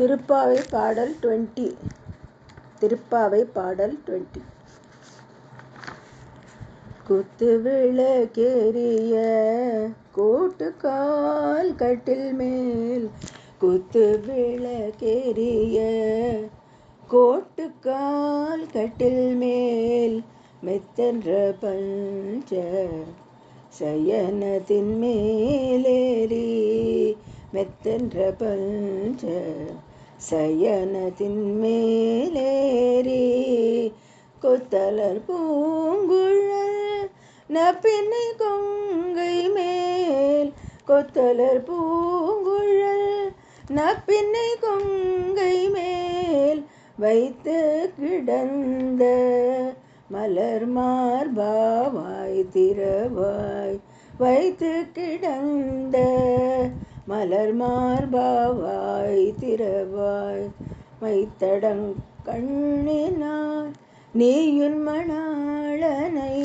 திருப்பாவை பாடல் 20. திருப்பாவை பாடல் 20. குத்து விளக்கேறிய கோட்டுக்கால் கட்டில் மேல், குத்து விளக்கேறிய கோட்டுக்கால் கட்டில் மேல், மெத்தென்ற பஞ்ச சயனத்தின் மேலேறி, மெத்தென்ற பஞ்ச சயனத்தின் மேலேறி, கொத்தலர் பூங்குழல் நப்பின்னை கொங்கை மேல், கொத்தலர் பூங்குழல் நப்பின்னை கொங்கை மேல், வைத்து கிடந்த மலர் மார்பாவாய் திரவாய், வைத்து கிடந்த மலர் மார்பாவாய் திரவாய், மைத்தடங் கண்ணினாய் நீயுன் மணாளனை,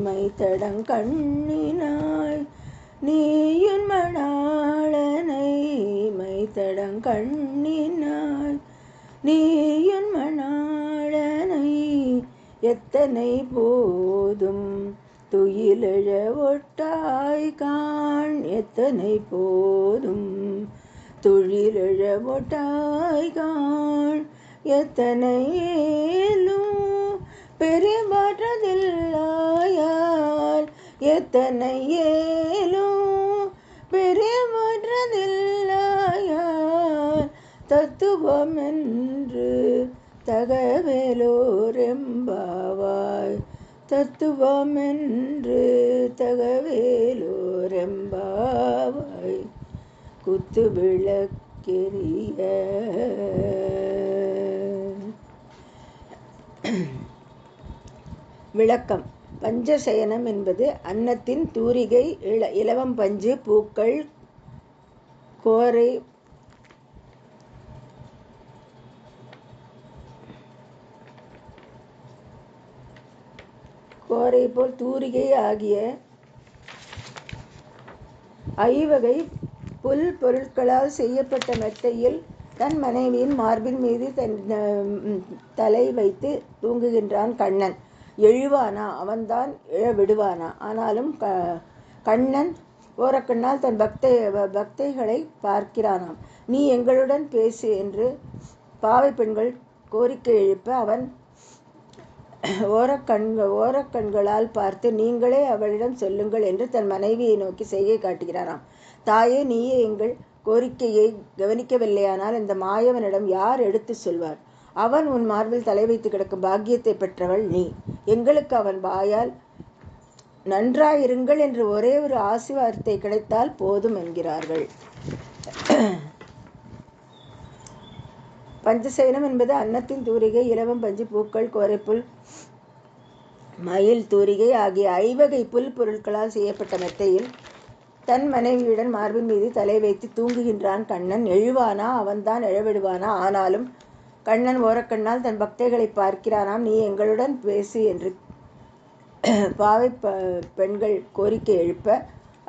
மைத்தடங் கண்ணினாய் நீயுன் மணாளனை, மைத்தடங் கண்ணினாய் நீயுன் மணாளனை, எத்தனை போதும் துயிலெழ ஒட்டாய் காண், எத்தனை போதும் துயிலெழ ஒட்டாய் காண், எத்தனை ஏலும் பெருமாற்றதில்லாயால், எத்தனை ஏலும் பெருமாற்றதில்லாயால், தத்துவம் என்று தகவேலோரெம்பாவாய், தத்துவம் என்று தகவேலோரெம்பாவாய், குத்து விளக்கெரிய. விளக்கம். பஞ்சசயனம் என்பது அன்னத்தின் தூரிகை, இலவம் பஞ்சு, பூக்கள், கோரை போல் தூரிகை ஆகிய ஐவகை புல் பொருட்களால் செய்யப்பட்ட மெத்தையில் தன் மனைவியின் மார்பின் மீது தன் தலை வைத்து தூங்குகின்றான் கண்ணன். எழுவானா? அவன்தான் எழ விடுவானா? ஆனாலும் கண்ணன் ஓரக்கண்ணால் தன் பக்தைகளை பார்க்கிறானாம். நீ எங்களுடன் பேசு என்று பாவை பெண்கள் கோரிக்கை எழுப்ப, அவன் ஓரக்கண்களால் பார்த்து, நீங்களே அவளிடம் சொல்லுங்கள் என்று தன் மனைவியை நோக்கி செய்கை காட்டுகிறாராம். தாயே, நீயே எங்கள் கோரிக்கையை கவனிக்கவில்லையானால் இந்த மாயவனிடம் யார் எடுத்து சொல்வார்? அவன் உன் மார்பில் தலை வைத்து கிடக்கும் பாக்கியத்தை பெற்றவள் நீ. எங்களுக்கு அவன் வாயால் நன்றாயிருங்கள் என்று ஒரே ஒரு ஆசி வார்த்தை கிடைத்தால் போதும் என்கிறார்கள். பஞ்சசயனம் என்பது அன்னத்தின் தூரிகை, இலவம் பஞ்சு, பூக்கள், கோரைப்புல், மயில் தூரிகை ஆகிய ஐவகை புல் பொருட்களால் செய்யப்பட்ட மெத்தையில் தன் மனைவியுடன் மார்பின் மீது தலை வைத்து தூங்குகின்றான் கண்ணன். எழுவானா? அவன்தான் எழவிடுவானா? ஆனாலும் கண்ணன் ஓரக்கண்ணால் தன் பக்தைகளை பார்க்கிறானாம். நீ எங்களுடன் பேசு என்று பாவை பெண்கள் கோரிக்கை எழுப்ப,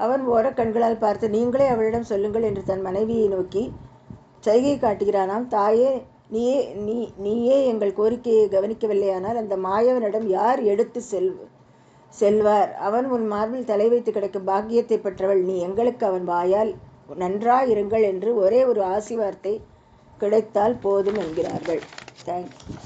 அவன் ஓரக்கண்களால் பார்த்து, நீங்களே அவளிடம் சொல்லுங்கள் என்று தன் மனைவியை நோக்கி செய்கை காட்டுகிறானாம். தாயே, நீயே எங்கள் கோரிக்கையை கவனிக்கவில்லையானால் அந்த மாயவனிடம் யார் எடுத்து செல்வார்? அவன் உன் மார்பில் தலை வைத்து கிடக்கும் பாக்கியத்தை பெற்றவள் நீ. எங்களுக்கு அவன் வாயால் நன்றாயிருங்கள் என்று ஒரே ஒரு ஆசி வார்த்தை கிடைத்தால் போதும் என்கிறார்கள். தேங்க்யூ.